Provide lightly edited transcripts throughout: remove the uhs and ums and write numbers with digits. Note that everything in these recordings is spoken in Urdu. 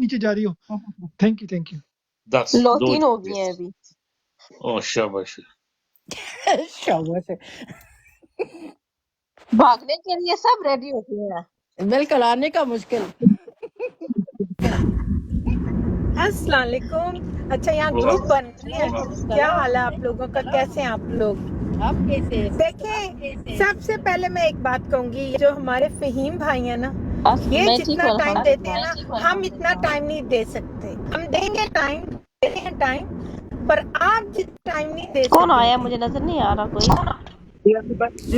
نیچے جا رہی ہو. تھینک یو 10 لو 2 3 ہو گئی ہیں ابھی. او شاباش. شاباش ہے. بھاگنے کے لیے سب ریڈی ہوتے ہیں. بالکل آنے کا مشکل. السلام علیکم. اچھا یہاں گروپ بن رہی ہے. کیا حال ہے آپ لوگوں کا؟ کیسے ہیں آپ لوگ؟ آپ کیسے ہیں؟ دیکھیں سب سے پہلے میں ایک بات کہوں گی، جو ہمارے فہیم بھائی ہیں نا، یہ میں ٹھیک جتنا ہوں ٹائم الحمد دیتے ہیں نا، ہم اتنا ٹائم نہیں دے سکتے. ہم دیں گے ٹائم، دیتے ہیں ٹائم، پر آپ جتنا ٹائم نہیں دے کون سکتے. آیا؟ مجھے نظر نہیں آ رہا کوئی. جی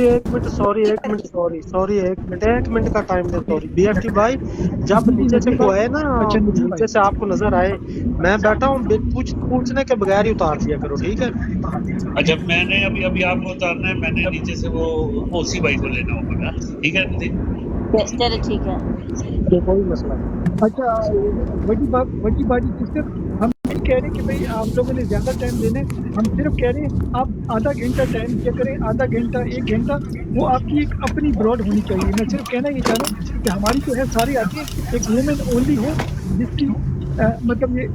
ایک منٹ سوری ایک منٹ کا ٹائم دیں. سوری بی ایف ٹی بھائی، جب جی نیچے سے نذیر کوئی بھائی. آئے نا، اچھا نذیر بھائی. نیچے سے آپ کو نظر آئے، میں بیٹھا ہوں، پوچھنے کے بغیر ہی اتار دیا کرو، ٹھیک ہے؟ اچھا میں نے ابھی آپ کو اتارنا ہے، میں نے نیچے سے وہ اوسی بھائی کو لینا ہوگا نا، ٹھیک ہے ندی. چلے ٹھیک ہے. یہ کوئی مسئلہ نہیں. اچھا وڈی باجی سسٹر، ہم نہیں کہہ رہے کہ بھئی آپ لوگوں نے زیادہ ٹائم دینا ہے. ہم صرف کہہ رہے ہیں آپ آدھا گھنٹہ ٹائم دیا کریں، آدھا گھنٹہ 1 گھنٹہ، وہ آپ کی ایک اپنی براڈ ہونی چاہیے. میں صرف کہنا یہ چاہ رہا ہوں کہ ہماری جو ہے ساری آتی ہے، ایک وومن اونلی ہو جس کی مطلب یہ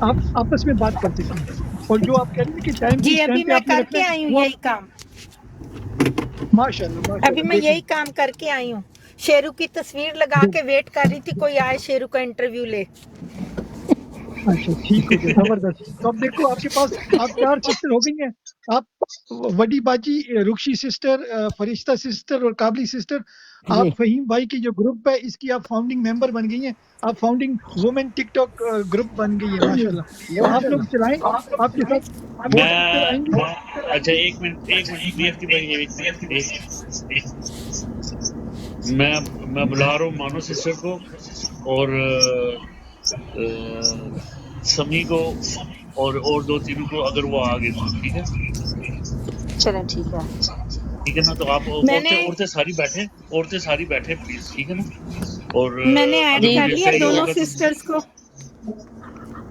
آپ آپس میں بات کر سکیں. اور جو آپ کہہ رہے ہیں کہ ٹائم جی کس ٹائم ابھی پہ میں آپ نے کر رکھنا کے ہے آئی ہوں وہ یہی کام. ماشاء اللہ ابھی میں دیکھیں. یہی کام کر کے آئی ہوں. شیرو کی تصویر لگا کے ویٹ کر رہی تھی کوئی آئے شیرو کا انٹرویو لے. اچھا ٹھیک ہو گیا، زبردست. تو اب دیکھو آپ کے پاس آپ 4 سسٹر ہو گئی ہیں. آپ وڈی باجی، رخشی سسٹر، فرشتہ سسٹر اور قابلی سسٹر. آپ جی فہیم بھائی کی جو گروپ ہے اس کی آپ فاؤنڈنگ ممبر بن گئی ہیں. آپ فاؤنڈنگ وومن ٹک ٹاک گروپ بن گئی ہے ماشاءاللہ. تو آپ لوگ چلائیں، آپ کے ساتھ میں اور سسٹر آئیں گے. اچھا ایک منٹ بی ایف ٹی بھائی، ایک منٹ. میں بلا رہا ہوں مانو سسٹر کو اور سمی کو اور 2 3 کو، اگر وہ آگے تو ٹھیک ہے. چلیں ٹھیک ہے. ٹھیک ہے نا، تو آپ میں نے عورتیں ساری بیٹھیں پلیز، ٹھیک ہے نا. اور ایڈ اگر جی کر مجھے لیا صحیح دونوں ہوگا تو سسٹرز کو.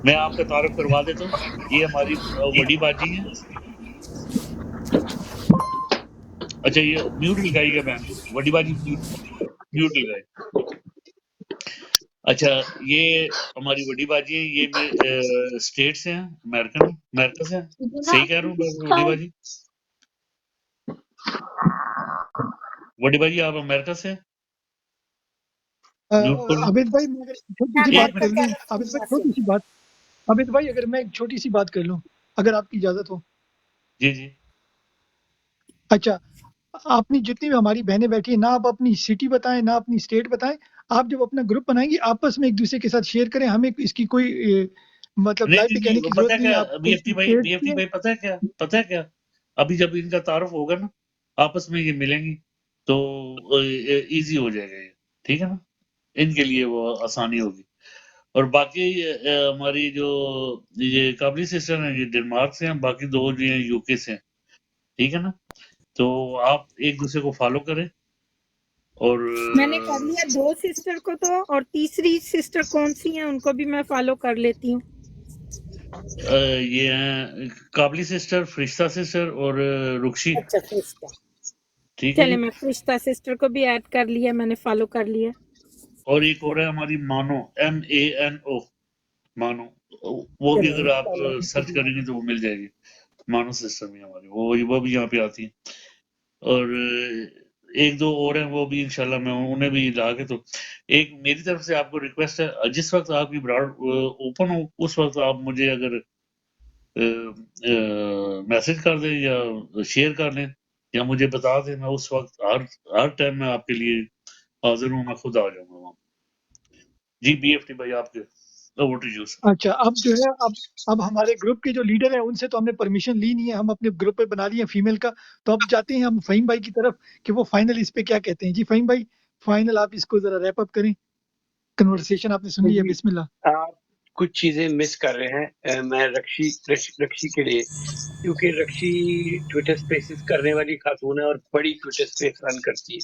میں آپ کا تعارف کروا دیتا ہوں. یہ ہماری بڑی باجی ہے. اچھا یہ میوٹ لگائی گا بہن، بڑی باجی میوٹ لگائی. اچھا یہ ہماری بڑی باجی ہے، یہ اسٹیٹ سے ہیں، امریکہ سے ہیں. صحیح کہہ رہا ہوں بڑی باجی؟ بڑی باجی آپ امریکہ سے ہیں؟ میوٹ پر عابد بھائی میں اگر چھوٹی سی ایک بات کر منٹ. امریکہ لوں، عابد بھائی چھوٹی سی بات، عابد بھائی اگر میں ایک چھوٹی سی بات کر لوں، اگر آپ کی اجازت ہو. جی اچھا، اپنی جتنی بھی ہماری بہنیں بیٹھی ہیں، نہ آپ اپنی سٹی بتائیں نہ اپنی اسٹیٹ بتائیں. آپ جب اپنا گروپ بنائیں گے آپس میں ایک دوسرے کے ساتھ شیئر کریں. ہمیں اس کی کوئی مطلب لائف پہ کہنے نہیں کی پتہ ضرورت ہے نہیں ہے. کیا، آپ بی کون ایف سی ٹی اسٹیٹ سے بھائی پتہ ہے کیا، ابھی جب ان کا تعارف ہوگا نا آپس میں، یہ ملیں گی تو ایزی ہو جائے گا یہ، ٹھیک ہے نا. ان کے لیے وہ آسانی ہوگی. اور باقی ہماری جو یہ قابلی سسٹر ہیں، یہ ڈنمارک سے ہیں، باقی 2 جو ہیں یو کے سے ہیں، ٹھیک ہے نا. تو آپ ایک دوسرے کو فالو کریں. اور میں نے کر لیا 2 سسٹر کو تو، اور تیسری سسٹر کون سی ہیں ان کو بھی میں فالو کر لیتی ہوں. یہ ہیں قابلی سسٹر، فرشتہ سسٹر اور رخشی، اچھا فرشتہ. ٹھیک ہے چلے جی. میں فرشتہ سسٹر کو بھی ایڈ کر لیا، میں نے فالو کر لیا. اور ایک اور ہے ہماری مانو، MANO، مانو. وہ بھی چلیں اگر آپ انشاءاللہ ان کو سرچ بھی. کریں گے تو وہ مل جائے گی. مانو سسٹم بھی ہماری، وہ بھی یہاں پہ آتی ہیں. اور 1 2 اور ہیں، وہ بھی انشاءاللہ میں انہیں بھی لا کے. تو ایک میری طرف سے آپ کو ریکویسٹ ہے، جس وقت آپ کی براڈ اوپن ہو اس وقت آپ مجھے اگر میسج کر دیں یا شیئر کر لیں یا مجھے بتا دیں، میں اس وقت ہر ٹائم میں آپ کے لیے حاضر ہوں، میں خود آ جاؤں گا وہاں. جی بی ایف ٹی بھائی آپ کے اوور ٹو یو سر. اچھا اب جو ہے اب ہمارے گروپ کے جو لیڈر ہیں ان سے تو ہم نے پرمیشن لی نہیں ہے. ہم اپنے گروپ پہ بنا لیے ہیں فیمیل کا. تو اب جاتے ہیں ہم فہیم بھائی کی طرف کہ وہ فائنل اس پہ کیا کہتے ہیں. جی فہیم بھائی فائنل آپ اس کو ذرا ریپ اپ کریں. کنورسیشن آپ نے سن لی ہے، جی بسم اللہ. آپ کچھ چیزیں مس کر رہے ہیں. میں رکشی کے لیے، کیونکہ رکشی ٹویٹر اسپیسز کرنے والی خاتون ہے اور بڑی ٹویٹر اسپیس رن کرتی ہے.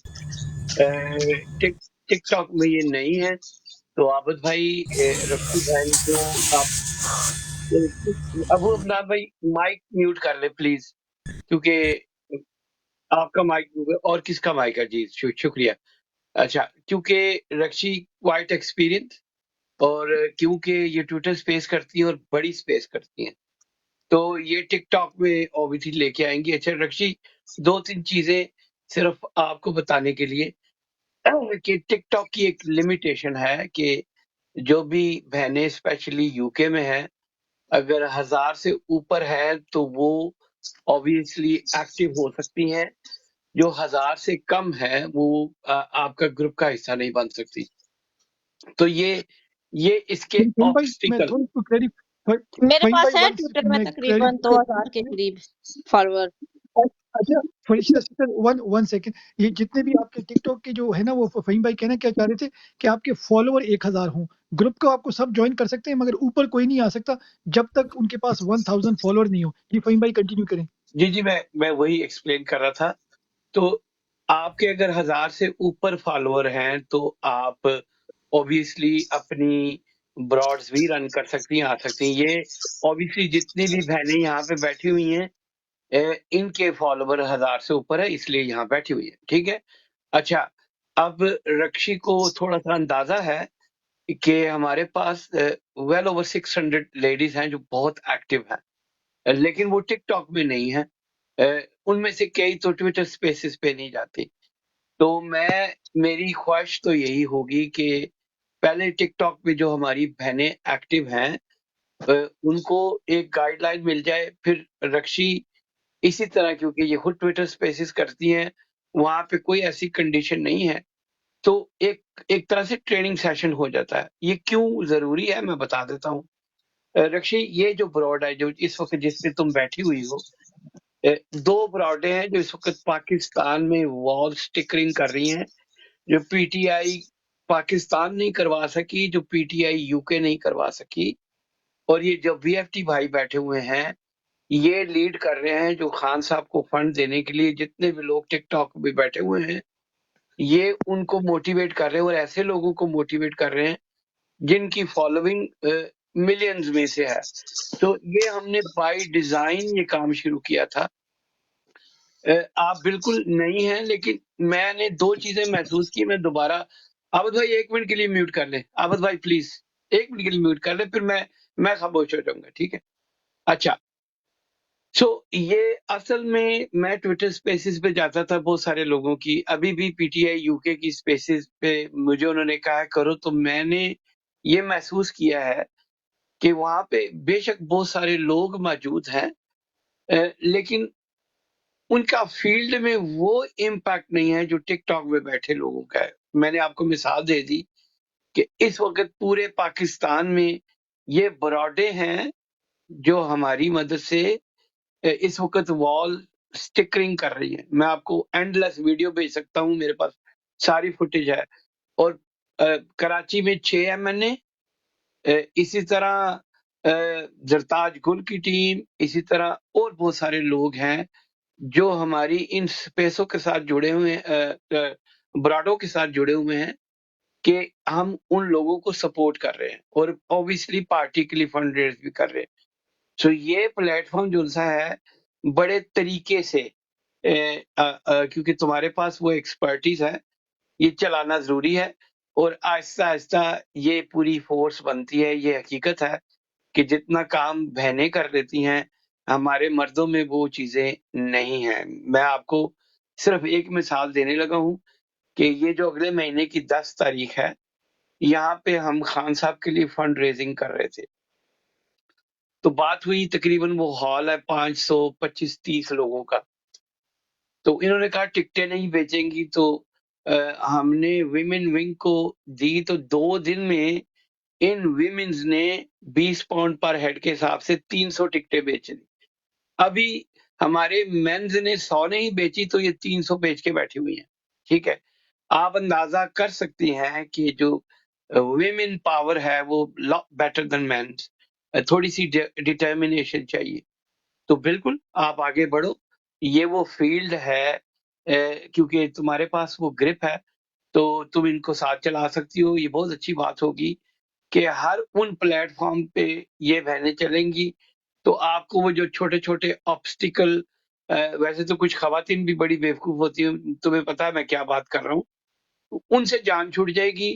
ٹک ٹاک میں یہ نہیں ہے. تو عابد بھائی، رکشی بہن کو آپ ابو عبدال بھائی مائک میوٹ کر لیں پلیز، کیونکہ آپ کا مائک اور کس کا مائک ہے؟ جی شکریہ. اچھا، کیونکہ رکشی کوائٹ ایکسپیرینس اور کیونکہ یہ ٹویٹر سپیس کرتی ہیں اور بڑی سپیس کرتی ہیں تو یہ ٹک ٹاک میں اوبیسلی لے کے آئیں گی. اچھا رکشی 2-3 چیزیں صرف آپ کو بتانے کے لیے کہ ٹک ٹاک کی ایک لمیٹیشن ہے کہ جو بھی بہنیں اسپیشلی یو کے میں ہیں اگر 1000 سے اوپر ہے تو وہ obviously ایکٹیو ہو سکتی ہیں. جو 1000 سے کم ہے وہ آپ کا گروپ کا حصہ نہیں بن سکتی. تو یہ اس کے فہیم بھائی میں آبسٹیکل. تھوڑا کلیریفائی میرے فہیم پاس بھائی ہے 1 ٹویٹر سیکنڈ میں میں تقریباً 2000 کے قریب فالوور. اچھا فرشتہ سسٹر 1 سیکنڈ یہ جتنے بھی آپ کے ٹک ٹاک کے جو ہے نا وہ فہیم بھائی کہنا کیا چاہ رہے تھے کہ آپ کے فالوور 1000 ہوں گروپ کو آپ کو سب جوائن کر سکتے ہیں مگر اوپر کوئی نہیں آ سکتا جب تک ان کے پاس 1000 فالوور نہیں ہو. جی فہیم بھائی کنٹینیو کریں. جی میں وہی ایکسپلین کر رہا تھا. تو آپ کے اگر 1000 سے اوپر فالوور ہیں تو آپ obviously اپنی براڈز بھی رن کر سکتی ہیں آ سکتی ہیں. یہ obviously جتنی بھی بہنیں یہاں پہ بیٹھی ہوئی ہیں ان کے فالوور 1000 سے اوپر ہے اس لیے یہاں بیٹھی ہوئی ہے. ٹھیک ہے. اچھا اب رکشی کو تھوڑا سا اندازہ ہے کہ ہمارے پاس ویل اوور 600 لیڈیز ہیں جو بہت ایکٹیو ہیں لیکن وہ ٹک ٹاک میں نہیں ہیں. ان میں سے کئی تو ٹویٹر سپیسز پہ نہیں جاتی. تو میری خواہش تو یہی ہوگی کہ پہلے ٹک ٹاک پہ جو ہماری بہنیں ایکٹیو ہیں ان کو ایک گائیڈ لائن مل جائے. پھر رکشی اسی طرح کیونکہ یہ خود ٹویٹر سپیسز کرتی ہیں وہاں پہ کوئی ایسی کنڈیشن نہیں ہے تو ایک طرح سے ٹریننگ سیشن ہو جاتا ہے. یہ کیوں ضروری ہے میں بتا دیتا ہوں. رکشی یہ جو براڈ ہے جو اس وقت جس پہ تم بیٹھی ہوئی ہو 2 براڈیں ہیں جو اس وقت پاکستان میں وال سٹکرنگ کر رہی ہیں جو پی ٹی آئی پاکستان نہیں کروا سکی جو پی ٹی آئی یو کے نہیں کروا سکی. اور یہ جو بی ایف ٹی بھائی بیٹھے ہوئے ہیں یہ لیڈ کر رہے ہیں جو خان صاحب کو فنڈ دینے کے لیے جتنے بھی لوگ ٹک ٹاک پہ بیٹھے ہوئے ہیں یہ ان کو موٹیویٹ کر رہے ہیں اور ایسے لوگوں کو موٹیویٹ کر رہے ہیں جن کی فالوئنگ ملینز میں سے ہے. تو یہ ہم نے بائی ڈیزائن یہ کام شروع کیا تھا. آپ بالکل نہیں ہیں لیکن میں نے 2 چیزیں محسوس کی. میں دوبارہ عابد بھائی 1 منٹ کے لیے میوٹ کر لیں. عابد بھائی پلیز 1 منٹ کے لیے میوٹ کر لیں پھر میں خاموش ہو جاؤں گا. ٹھیک ہے. اچھا سو یہ اصل میں ٹویٹر سپیسز پہ جاتا تھا بہت سارے لوگوں کی ابھی بھی پی ٹی آئی یو کے کی سپیسز پہ مجھے انہوں نے کہا کرو تو میں نے یہ محسوس کیا ہے کہ وہاں پہ بے شک بہت سارے لوگ موجود ہیں لیکن ان کا فیلڈ میں وہ امپیکٹ نہیں ہے جو ٹک ٹاک میں بیٹھے لوگوں کا ہے. میں نے آپ کو مثال دے دی کہ اس وقت پورے پاکستان میں یہ براڈیں ہیں جو ہماری مدد سے اس وقت وال سٹکرنگ کر رہی ہیں. میں آپ کو اینڈ لیس ویڈیو بھیج سکتا ہوں میرے پاس ساری فوٹیج ہے. اور کراچی میں 6 MNA اسی طرح زرتاج گل کی ٹیم اسی طرح اور بہت سارے لوگ ہیں جو ہماری ان سپیسوں کے ساتھ جڑے ہوئے ہیں براڈوں کے ساتھ جڑے ہوئے ہیں کہ ہم ان لوگوں کو سپورٹ کر رہے ہیں اور اوبیسلی پارٹی کے لیے فنڈ ریز بھی کر رہے ہیں. سو یہ پلیٹ فارم جو سا ہے بڑے طریقے سے کیونکہ تمہارے پاس وہ ایکسپرٹیز ہے یہ چلانا ضروری ہے اور آہستہ آہستہ یہ پوری فورس بنتی ہے. یہ حقیقت ہے کہ جتنا کام بہنیں کر لیتی ہیں ہمارے مردوں میں وہ چیزیں نہیں ہیں. میں آپ کو صرف ایک مثال دینے لگا ہوں کہ یہ جو اگلے مہینے کی 10 تاریخ ہے یہاں پہ ہم خان صاحب کے لیے فنڈ ریزنگ کر رہے تھے تو بات ہوئی تقریباً وہ ہال ہے 525-30 لوگوں کا. تو انہوں نے کہا ٹکٹیں نہیں بیچیں گی تو ہم نے ویمن ونگ کو دی تو 2 دن میں ان ویمنز نے 20 پاؤنڈ پر ہیڈ کے حساب سے 300 ٹکٹیں بیچ دی. ابھی ہمارے مینز نے 100 نہیں بیچی تو یہ 300 بیچ کے بیٹھی ہوئی ہیں. ٹھیک ہے. آپ اندازہ کر سکتی ہیں کہ جو ویمن پاور ہے وہ بیٹر دین مینز. تھوڑی سی ڈٹرمنیشن چاہیے. تو بالکل آپ آگے بڑھو. یہ وہ فیلڈ ہے کیونکہ تمہارے پاس وہ گرپ ہے تو تم ان کو ساتھ چلا سکتی ہو. یہ بہت اچھی بات ہوگی کہ ہر ان پلیٹ فارم پہ یہ بہنیں چلیں گی تو آپ کو وہ جو چھوٹے چھوٹے آبسٹیکل ویسے تو کچھ خواتین بھی بڑی بیوقوف ہوتی ہیں تمہیں پتا ہے میں کیا بات کر رہا ہوں ان سے جان چھوٹ جائے گی.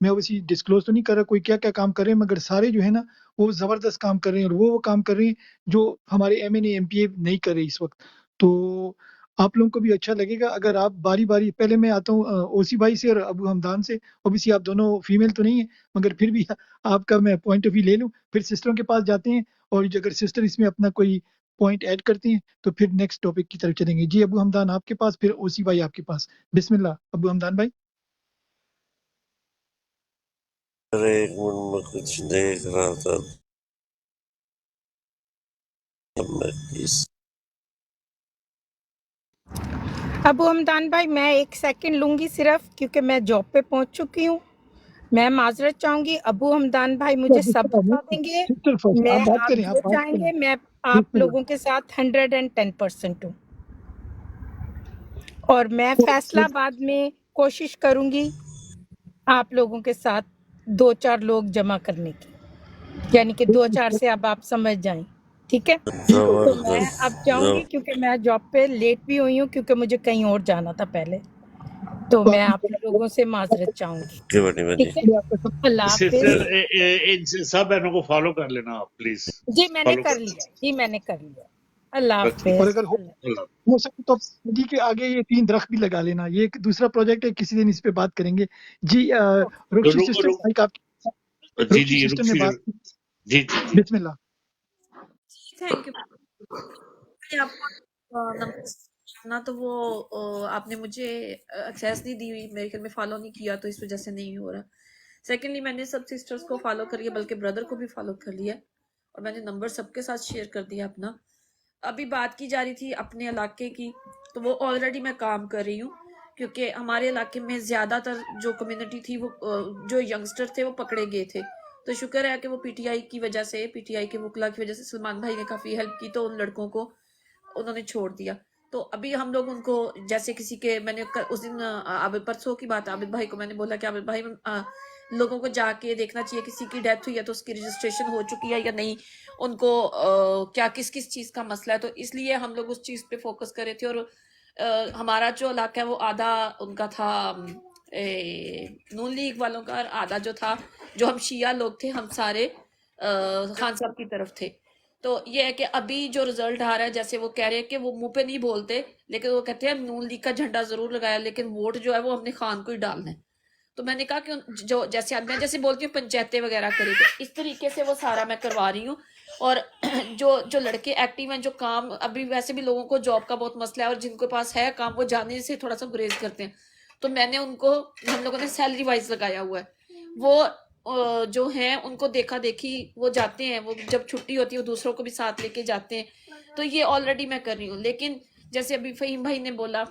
میں اوبیسلی ڈسکلوز تو نہیں کر رہا کوئی کیا کیا کام کر رہے ہیں، مگر سارے جو ہے نا وہ زبردست کام کر رہے ہیں، اور وہ کام کر رہے ہیں جو ہمارے M N A M P A نہیں کر رہے اس وقت. تو آپ لوگوں کو بھی اچھا لگے گا اگر آپ باری باری، پہلے میں آتا ہوں اوسی بھائی سے اور ابو حمدان سے. اوبیسلی آپ دونوں فیمیل تو نہیں ہیں، مگر پھر بھی آپ کا میں پوائنٹ آف ویو لے لوں، پھر سسٹروں کے پاس جاتے ہیں، اور اگر سسٹر اس میں اپنا کوئی پوائنٹ ایڈ کرتے ہیں تو پھر نیکسٹ ٹاپک کی طرف چلیں گے. جی ابو حمدان آپ کے پاس، پھر اوسی بھائی آپ کے پاس. بسم اللہ ابو حمدان بھائی. ایک منٹ میں کچھ دیکھ رہا تھا. ابو حمدان بھائی میں 1 سیکنڈ لوں گی صرف، کیونکہ میں جاب پہ پہنچ چکی ہوں. میں معذرت چاہوں گی. ابو حمدان بھائی مجھے سب بتا دیں گے، سسٹر فرسٹ میں آپ بات آپ کریں، جو آپ بات چاہیں کریں. گے میں بسم آپ اللہ. لوگوں کے ساتھ 110% ہوں. اور میں فیصلہ آباد میں کوشش کروں گی آپ لوگوں کے ساتھ 2-4 لوگ جمع کرنے کی، یعنی کہ 2-4 سے اب آپ سمجھ جائیں. ٹھیک ہے، تو میں اب جاؤں گی کیونکہ میں جاب پہ لیٹ بھی ہوئی ہوں، کیونکہ مجھے کہیں اور جانا تھا پہلے. تو میں آپ لوگوں سے معذرت چاہوں گی. ٹھیک ہے، اللہ سسٹر حافظ. ان سب بہنوں کو فالو کر لینا آپ پلیز. جی میں نے فالو کر کر لیا، جی میں نے کر لیا. اللہ ٹھیک اور حافظ. اگر اللہ. ہو سکے تو ندی کے آگے یہ 3 درخت بھی لگا لینا. یہ ایک دوسرا پروجیکٹ ہے، کسی دن اس پہ بات کریں گے. جی رکشی سسٹر مائک آپ کی. جی رکشی جی سسٹر نے رکشی بات کی. جی جی جی. بسم اللہ. Thank you. میں آپ کو نمبر تو وہ آپ نے مجھے ایکسیس نہیں دی ہوئی، میرے خیال میں فالو نہیں کیا، تو اس وجہ سے نہیں ہو رہا. سیکنڈلی میں نے سب سسٹرز کو فالو کر لیا، بلکہ بردر کو بھی فالو کر لیا، اور میں نے نمبر سب کے ساتھ شیئر کر دیا اپنا. ابھی بات کی جا رہی تھی اپنے علاقے کی، تو وہ آلریڈی میں کام کر رہی ہوں، کیونکہ ہمارے علاقے میں زیادہ تر جو کمیونٹی تھی، وہ جو ینگسٹر تھے وہ پکڑے گئے تھے. تو شکر ہے کہ وہ پی ٹی آئی کی وجہ سے، پی ٹی آئی کے وکلا کی وجہ سے سلمان بھائی نے کافی ہیلپ کی، تو ان لڑکوں کو انہوں نے چھوڑ دیا. تو ابھی ہم لوگ ان کو، جیسے کسی کے، میں نے اس دن عابد پرسوں کی بات، عابد بھائی کو میں نے بولا کہ عابد بھائی لوگوں کو جا کے دیکھنا چاہیے کسی کی ڈیتھ ہوئی ہے تو اس کی رجسٹریشن ہو چکی ہے یا نہیں، ان کو کیا کس چیز کا مسئلہ ہے. تو اس لیے ہم لوگ اس چیز پہ فوکس کر رہے تھے. اور ہمارا جو علاقہ ہے وہ آدھا ان کا تھا نون لیگ والوں کا، اور آدھا جو تھا، جو ہم شیعہ لوگ تھے، ہم سارے خان صاحب کی طرف تھے. تو یہ ہے کہ ابھی جو رزلٹ آ رہا ہے، جیسے وہ کہہ رہے ہیں کہ وہ منہ پہ نہیں بولتے، لیکن وہ کہتے ہیں نون لیگ کا جھنڈا ضرور لگایا، لیکن ووٹ جو ہے وہ ہم نے خان کو ہی ڈالنا ہے. تو میں نے کہا کہ جو جیسے میں جیسے بولتی ہوں پنچایتیں وغیرہ کری، تو اس طریقے سے وہ سارا میں کروا رہی ہوں. اور جو لڑکے ایکٹیو ہیں، جو کام، ابھی ویسے بھی لوگوں کو جاب کا بہت مسئلہ ہے، اور جن کے پاس ہے کام وہ جانے سے تھوڑا سا گریز کرتے ہیں. تو میں نے ان کو، ہم لوگوں نے سیلری وائز لگایا ہوا ہے. وہ جو ہیں ان کو دیکھا دیکھی وہ جاتے ہیں، وہ جب چھٹی ہوتی ہے وہ دوسروں کو بھی ساتھ لے کے جاتے ہیں. تو یہ آلریڈی میں کر رہی ہوں. لیکن جیسے ابھی فہیم بھائی نے بولا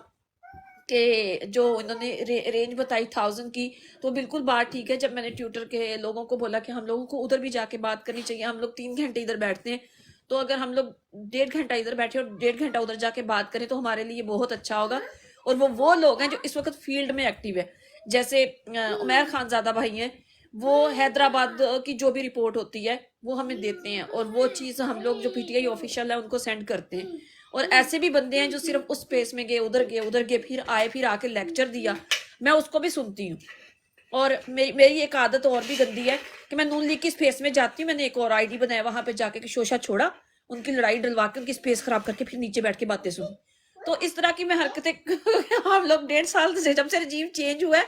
کہ جو انہوں نے رینج بتائی 1000 کی، تو بالکل بات ٹھیک ہے. جب میں نے ٹیوٹر کے لوگوں کو بولا کہ ہم لوگوں کو ادھر بھی جا کے بات کرنی چاہیے، ہم لوگ 3 گھنٹے ادھر بیٹھتے ہیں، تو اگر ہم لوگ 1.5 گھنٹہ ادھر بیٹھے اور 1.5 گھنٹہ ادھر جا کے بات کریں تو ہمارے لیے بہت اچھا ہوگا. اور وہ لوگ ہیں جو اس وقت فیلڈ میں ایکٹیو ہے، جیسے عمیر خان زادہ بھائی ہیں، وہ حیدرآباد کی جو بھی رپورٹ ہوتی ہے وہ ہمیں دیتے ہیں، اور وہ چیز ہم لوگ جو پی ٹی آئی آفیشیل ہے ان کو سینڈ کرتے ہیں. اور ایسے بھی بندے ہیں جو صرف اس سپیس میں گئے، ادھر گئے پھر آئے، پھر آ کے لیکچر دیا، میں اس کو بھی سنتی ہوں. اور میری ایک عادت اور بھی گندی ہے کہ میں نون لیگ کی سپیس میں جاتی ہوں، میں نے ایک اور آئی ڈی بنایا، وہاں پہ جا کے شوشہ چھوڑا، ان کی لڑائی ڈلوا کے ان کی سپیس خراب کر کے پھر نیچے بیٹھ کے باتیں سنی. تو اس طرح کی میں حرکتیں ہم لوگ 1.5 سال سے، جب سے رجیم چینج ہوا ہے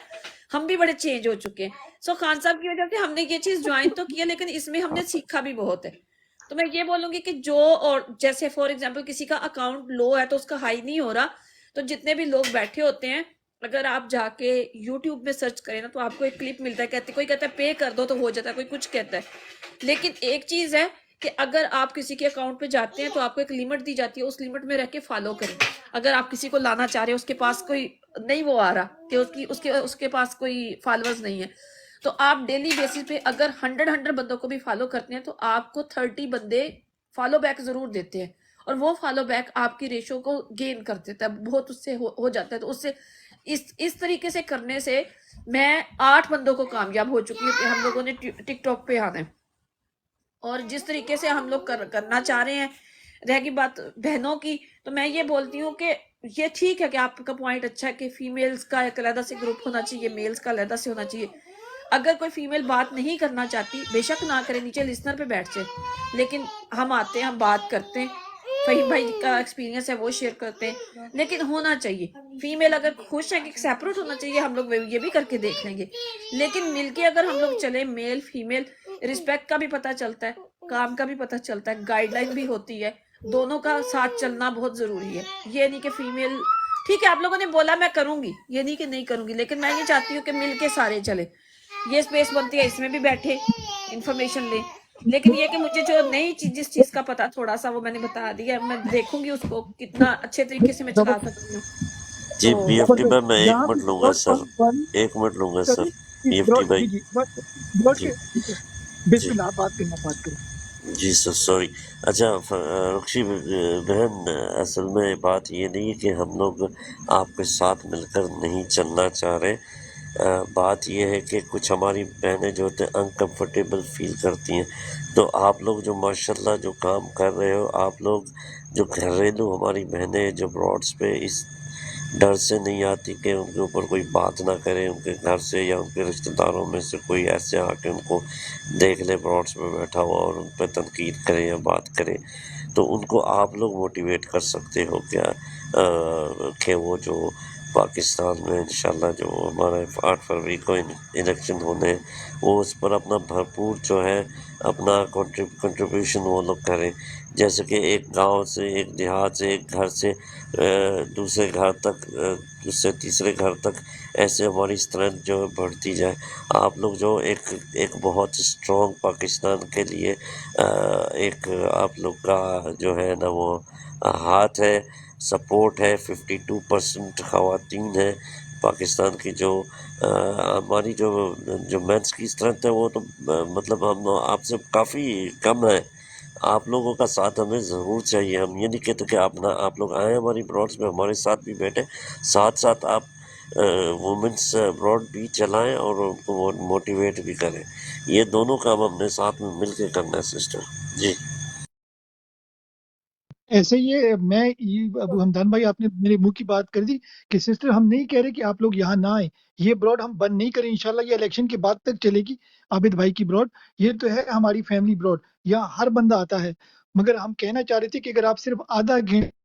ہم بھی بڑے چینج ہو چکے ہیں. سو خان صاحب کی وجہ سے ہم نے یہ چیز جوائن تو کیا، لیکن اس میں ہم نے سیکھا بھی بہت ہے. تو میں یہ بولوں گی کہ جو، اور جیسے فار ایگزامپل کسی کا اکاؤنٹ لو ہے تو اس کا ہائی نہیں ہو رہا، تو جتنے بھی لوگ بیٹھے ہوتے ہیں، اگر آپ جا کے یوٹیوب میں سرچ کریں نا تو آپ کو ایک کلپ ملتا ہے، کوئی کہتا ہے پے کر دو تو ہو جاتا ہے، کوئی کچھ کہتا ہے. لیکن ایک چیز ہے کہ اگر آپ کسی کے اکاؤنٹ پہ جاتے ہیں تو آپ کو ایک لمٹ دی جاتی ہے، اس لمٹ میں رہ کے فالو کریں. اگر آپ کسی کو لانا چاہ رہے ہیں، اس کے پاس کوئی نہیں وہ آ رہا کہ اس کے پاس کوئی فالوورز نہیں ہے، تو آپ ڈیلی بیسس پہ اگر 100 بندوں کو بھی فالو کرتے ہیں تو آپ کو 30 بندے فالو بیک ضرور دیتے ہیں، اور وہ فالو بیک آپ کی ریشو کو گین کر دیتا ہے، بہت اس سے ہو جاتا ہے. تو اس سے اس طریقے سے کرنے سے میں 8 بندوں کو کامیاب ہو چکی ہوں کہ ہم لوگوں نے ٹک ٹاک پہ آنا ہے. اور جس طریقے سے ہم لوگ کرنا چاہ رہے ہیں، رہ گئی بات بہنوں کی، تو میں یہ بولتی ہوں کہ یہ ٹھیک ہے کہ آپ کا پوائنٹ اچھا ہے کہ فیمیلز کا ایک علیحدہ سے گروپ ہونا چاہیے، میلز کا علیحدہ سے ہونا چاہیے. اگر کوئی فیمیل بات نہیں کرنا چاہتی بے شک نہ کرے، نیچے لسنر پہ بیٹھ جائے، لیکن ہم آتے ہیں، ہم بات کرتے ہیں، فہیم بھائی کا ایکسپیرینس ہے وہ شیئر کرتے ہیں، لیکن ہونا چاہیے فیمیل اگر خوش ہے کہ سیپریٹ ہونا چاہیے، ہم لوگ یہ بھی کر کے دیکھ لیں گے، لیکن مل کے اگر ہم لوگ چلے، میل فیمیل رسپیکٹ کا بھی پتہ چلتا ہے، کام کا بھی پتہ چلتا ہے، گائیڈ لائن بھی ہوتی ہے، دونوں کا ساتھ چلنا بہت ضروری ہے۔ یہ نہیں کہ فیمیل ٹھیک ہے آپ لوگوں نے بولا میں کروں گی، یہ نہیں کہ نہیں کروں گی، لیکن میں یہ چاہتی ہوں کہ مل کے سارے چلے، یہ اسپیس بنتی ہے اس میں بھی بیٹھے انفارمیشن لیں، لیکن یہ کہ مجھے جو نئی جس چیز کا پتا تھوڑا سا وہ میں نے بتا دیا، میں دیکھوں گی اس کو کتنا اچھے طریقے سے میں چلا سکتی ہوں۔ جی تو بی ایف ٹی بھائی میں ایک یہاں منٹ پہ لوں گا سر، براڈ ایک منٹ لوں گا سر، بی ایف ٹی براڈ بھائی۔ جی براڈ جی کے جی بسم اللہ، آپ بات کریں۔ جی سر سوری۔ اچھا رخشی بہن، اصل میں بات یہ نہیں ہے کہ ہم لوگ آپ کے ساتھ مل کر نہیں چلنا چاہ رہے، بات یہ ہے کہ کچھ ہماری بہنیں جو ہوتے ہیں انکمفرٹیبل فیل کرتی ہیں، تو آپ لوگ جو ماشاءاللہ جو کام کر رہے ہو، آپ لوگ جو گھریلو ہماری بہنیں جو براڈس پہ اس ڈر سے نہیں آتی کہ ان کے اوپر کوئی بات نہ کرے، ان کے گھر سے یا ان کے رشتہ داروں میں سے کوئی ایسے آ کے ان کو دیکھ لے براڈس میں بیٹھا ہوا اور ان پہ تنقید کرے یا بات کرے، تو ان کو آپ لوگ موٹیویٹ کر سکتے ہو کیا کہ وہ جو پاکستان میں انشاءاللہ جو ہمارے 8 فروری کو الیکشن ہونے ہیں، وہ اس پر اپنا بھرپور جو ہے اپنا کنٹریبیوشن وہ لوگ کریں، جیسے کہ ایک گاؤں سے، ایک دیہات سے، ایک گھر سے دوسرے گھر تک، دوسرے تیسرے گھر تک، ایسے ہماری اسٹرینتھ جو ہے بڑھتی جائے۔ آپ لوگ جو ایک بہت اسٹرانگ پاکستان کے لیے ایک آپ لوگ کا جو ہے نا وہ ہاتھ ہے، سپورٹ ہے، 52% خواتین ہیں پاکستان کی، جو ہماری جو مینس کی اسٹرینتھ ہے وہ تو مطلب ہم آپ سے کافی کم ہے، آپ لوگوں کا ساتھ ہمیں ضرور چاہیے۔ ہم یہ نہیں کہتے کہ آپ لوگ آئیں ہماری براڈس میں ہمارے ساتھ بھی بیٹھیں، ساتھ ساتھ آپ وومنس براڈ بھی چلائیں اور ان کو موٹیویٹ بھی کریں، یہ دونوں کام ہم نے ساتھ میں مل کے کرنا ہے سسٹر جی۔ ایسے یہ ابو حمدان بھائی آپ نے میرے منہ کی بات کر دی کہ سسٹر ہم نہیں کہہ رہے کہ آپ لوگ یہاں نہ آئیں، یہ براڈ ہم بند نہیں کریں، انشاءاللہ یہ الیکشن کے بعد تک چلے گی۔ عابد بھائی کی براڈ یہ تو ہے ہماری فیملی براڈ، یہاں ہر بندہ آتا ہے، مگر ہم کہنا چاہ رہے تھے کہ اگر آپ صرف آدھا گھنٹہ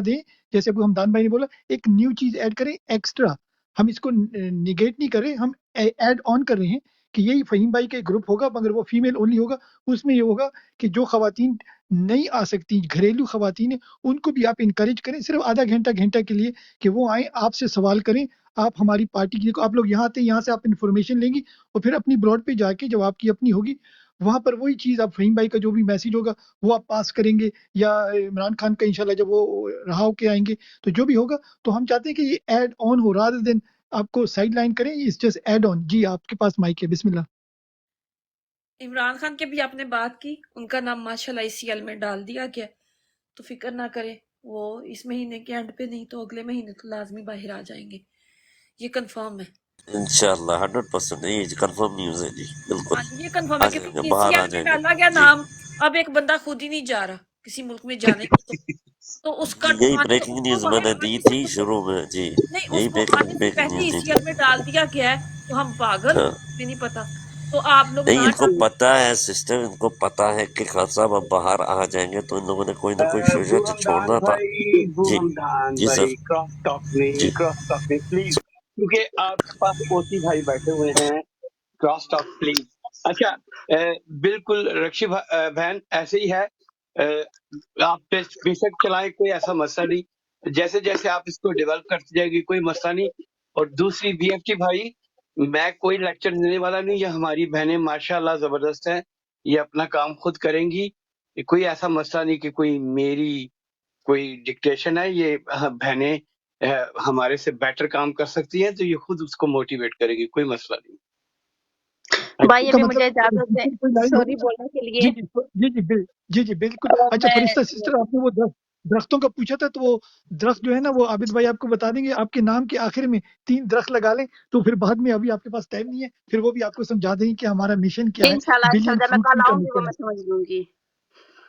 دیں، جیسے ابو حمدان بھائی نے بولا، ایک نیو چیز ایڈ کریں ایکسٹرا، ہم اس کو نیگیٹ نہیں کر رہے، ہم ایڈ آن کر رہے ہیں کہ یہی فہیم بھائی کا ایک گروپ ہوگا، مگر وہ فیمیل اونلی ہوگا، اس میں یہ ہوگا کہ جو خواتین نہیں آ سکتی، گھریلو خواتین ہیں، ان کو بھی آپ انکریج کریں، صرف آدھا گھنٹہ کے لیے کہ وہ آئیں، آپ سے سوال کریں، آپ ہماری پارٹی کی، آپ لوگ یہاں آتے ہیں، یہاں سے آپ انفارمیشن لیں گی اور پھر اپنی براڈ پہ جا کے جب آپ کی اپنی ہوگی وہاں پر وہی چیز آپ فہیم بھائی کا جو بھی میسیج ہوگا وہ آپ پاس کریں گے، یا عمران خان کا انشاءاللہ جب وہ رہا ہو کے آئیں گے تو جو بھی ہوگا، تو ہم چاہتے ہیں کہ یہ ایڈ آن ہو رادر دین آپ کو سائڈ لائن کریں، اس جسٹ ایڈ آن۔ جی آپ کے پاس مائک ہے، بسم اللہ۔ عمران خان کے بھی آپ نے بات کی، ان کا نام ماشاءاللہ اسی ایل میں ڈال دیا گیا، تو فکر نہ کریں، وہ اس مہینے کے اینڈ پہ نہیں تو اگلے مہینے تو لازمی باہر آ جائیں گے، یہ کنفرم ہے۔ انشاءاللہ 100% یہ کنفرم نیوز ہے جی، بالکل ہاں جی، یہ کنفرم آ ہے جائیں گے، کیونکہ سی باہر آ ایل میں جائیں گے ڈالا گیا جی نام، اب ایک بندہ خود ہی نہیں جا رہا کسی ملک میں جانے کو، تو اس کا جی۔ یہی آنے بریکنگ اس کو نیوز تو میں ہمیں نے دی آنے سے تھی شروع میں جی، نہیں، اس یہی کو آنے سے بریکنگ پہلے نیوز ای دی سی تھی ایل میں ڈال دیا گیا ہے، تو ہم پاگل ہاں۔ ہمیں نہیں پتا، تو آپ لوگ نہیں نہ ان کو ڈالیں۔ پتہ ہے سسٹر، ان کو پتہ ہے کہ خان صاحب اب باہر آ جائیں گے تو ان لوگوں نے کوئی نہ کوئی بو شجاعت ہمدان چھوڑنا تھا جی جی سر کراس ٹاک جی۔ نہیں پلیز، کیونکہ آپ کے پاس اوسی بھائی بیٹھے ہوئے ہیں، کراس ٹاک پلیز۔ اچھا بالکل رکشی بہن ایسے ہی ہے، آپ بے شک چلائیں، کوئی ایسا مسئلہ نہیں، جیسے جیسے آپ اس کو ڈیولپ کرتے جائے گی کوئی مسئلہ نہیں۔ اور دوسری بی ایف ٹی بھائی، میں کوئی لیکچر دینے والا نہیں، یہ ہماری بہنیں ماشاءاللہ زبردست ہیں، یہ اپنا کام خود کریں گی، کوئی ایسا مسئلہ نہیں کہ کوئی میری کوئی ڈکٹیشن ہے، یہ بہنیں ہمارے سے بیٹر کام کر سکتی ہیں تو یہ خود اس کو موٹیویٹ کرے گی، کوئی مسئلہ نہیں۔ بھائی کا ابھی مجھے مطلب اجازت دیں کوئی لائن سوری ہوگی نا؟ بولنے کے لیے۔ جی جی جی بالکل۔ اچھا میں فرشتہ سسٹر، آپ نے وہ درختوں کا پوچھا تھا، تو وہ درخت جو ہے نا وہ عابد بھائی آپ کو بتا دیں گے، آپ کے نام کے آخر میں 3 درخت لگا لیں، تو پھر بعد میں ابھی آپ کے پاس ٹائم نہیں ہے، پھر وہ بھی آپ کو سمجھا دیں گے کہ ہمارا مشن کیا ہے، انشاءاللہ بلین جب میں فروٹ کل ٹری کا آؤں گی وہ مشن میں ہے۔ سمجھ لوں گی۔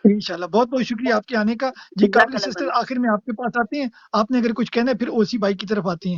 انشاءاللہ بہت بہت شکریہ آپ کے آنے کا۔ جی جزاک قابل اللہ سسٹر، خیر۔ آخر میں آپ کے پاس آتے ہیں، آپ نے اگر کچھ کہنا ہے پھر اوسی بھائی کی طرف آتے ہیں۔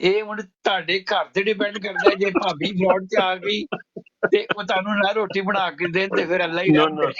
ਇਹ ਹੁਣ ਤੁਹਾਡੇ ਘਰ ਤੇ ਡਿਪੈਂਡ ਕਰਦਾ ਹੈ, ਜੇ ਭਾਬੀ ਬਲੌਡ ਚ ਆ ਗਈ ਤੇ ਉਹ ਤੁਹਾਨੂੰ ਨਾ ਰੋਟੀ ਬਣਾ ਕੇ ਦੇਣ ਤੇ ਫਿਰ ਅੱਲਾ ਹੀ No, ਰਹਿਮ no.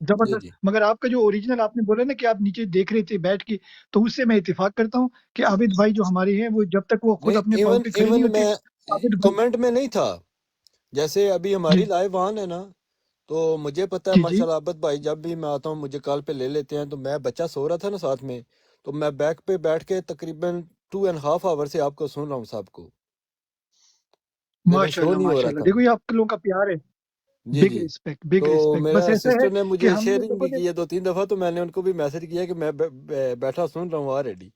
جی زبردست. جی مگر آپ کا جو اوریجنل آپ نے بولا نا کہ آپ نیچے دیکھ رہے تھے بیٹھ کے، تو اس سے میں اتفاق کرتا ہوں کہ عابد بھائی جو ہمارے ہیں وہ جب تک وہ خود نہیں، اپنے پاؤں پہ کھڑے نہیں ایون ہوتے، میں عابد بھائی. کمنٹ میں نہیں تھا. جیسے ابھی جی ہماری لائیو آن ہے نا، تو مجھے پتا ہے جی ماشاء اللہ عابد بھائی جب بھی میں آتا ہوں مجھے کال پہ لے لیتے ہیں. تو میں بچہ سو رہا تھا نا ساتھ میں، تو میں بیک پہ بیٹھ کے تقریباً 2.5 آور سے آپ کو سن رہا ہوں صاحب کو، لیکن ماشاء شو اللہ نہیں ہو ماشاء رہا اللہ. تھا. دیکھو یہ آپ لوگوں کا پیار ہے. جی بگ جی. ریسپیکٹ تو بگ ریسپیکٹ. بس میرا ایسا ہے سسٹر نے کہ مجھے ہم شیئرنگ لوگوں بھی نے کی ہے 2-3 دفعہ، تو میں نے ان کو بھی میسج کیا کہ میں بیٹھا سن رہا ہوں آلریڈی.